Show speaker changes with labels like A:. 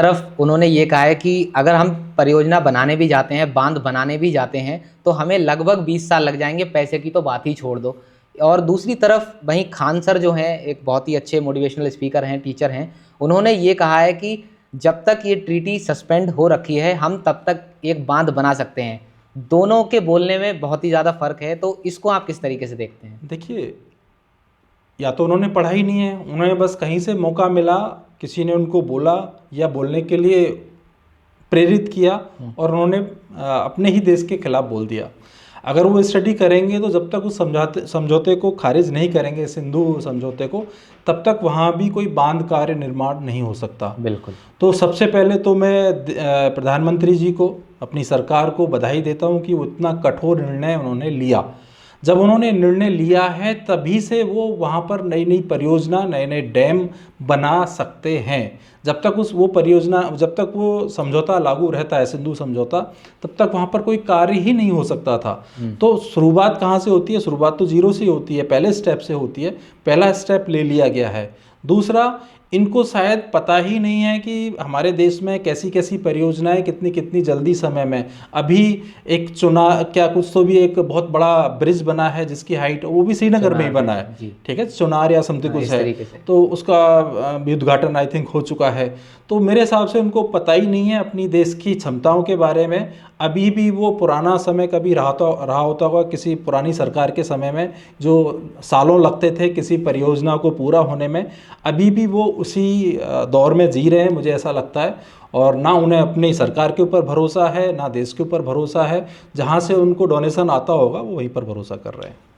A: तरफ उन्होंने ये कहा है कि अगर हम परियोजना बनाने भी जाते हैं, बांध बनाने भी जाते हैं, तो हमें लगभग 20 साल लग जाएंगे, पैसे की तो बात ही छोड़ दो। और दूसरी तरफ वहीं खान सर जो हैं, एक बहुत ही अच्छे मोटिवेशनल स्पीकर हैं, टीचर हैं, उन्होंने ये कहा है कि जब तक ये ट्रीटी सस्पेंड हो रखी है, हम तब तक एक बांध बना सकते हैं। दोनों के बोलने में बहुत ही ज़्यादा फर्क है, तो इसको आप किस तरीके से देखते हैं?
B: देखिए, या तो उन्होंने पढ़ा ही नहीं है, उन्हें बस कहीं से मौका मिला, किसी ने उनको बोला या बोलने के लिए प्रेरित किया और उन्होंने अपने ही देश के खिलाफ बोल दिया। अगर वो स्टडी करेंगे तो जब तक उस समझौते को खारिज नहीं करेंगे, सिंधु समझौते को, तब तक वहाँ भी कोई बांध कार्य निर्माण नहीं हो सकता।
A: बिल्कुल।
B: तो सबसे पहले तो मैं प्रधानमंत्री जी को, अपनी सरकार को बधाई देता हूँ कि वो इतना कठोर निर्णय उन्होंने लिया। जब उन्होंने निर्णय लिया है तभी से वो वहाँ पर नई नई परियोजना, नए नए डैम बना सकते हैं। जब तक जब तक वो समझौता लागू रहता है, सिंधु समझौता, तब तक वहाँ पर कोई कार्य ही नहीं हो सकता था। तो शुरुआत कहाँ से होती है? शुरुआत तो जीरो से होती है, पहले स्टेप से होती है। पहला स्टेप ले लिया गया है। दूसरा, इनको शायद पता ही नहीं है कि हमारे देश में कैसी कैसी परियोजनाएं कितनी कितनी जल्दी समय में, अभी एक कुछ तो भी एक बहुत बड़ा ब्रिज बना है जिसकी हाइट, वो भी श्रीनगर में ही बना है, ठीक है, चुनार या समथिंग कुछ है, तो उसका उद्घाटन आई थिंक हो चुका है। तो मेरे हिसाब से उनको पता ही नहीं है अपनी देश की क्षमताओं के बारे में। अभी भी वो पुराना समय कभी रहा होता होगा, किसी पुरानी सरकार के समय में जो सालों लगते थे किसी परियोजना को पूरा होने में, अभी भी वो उसी दौर में जी रहे हैं, मुझे ऐसा लगता है। और ना उन्हें अपनी सरकार के ऊपर भरोसा है, ना देश के ऊपर भरोसा है। जहाँ से उनको डोनेशन आता होगा वो वहीं पर भरोसा कर रहे हैं।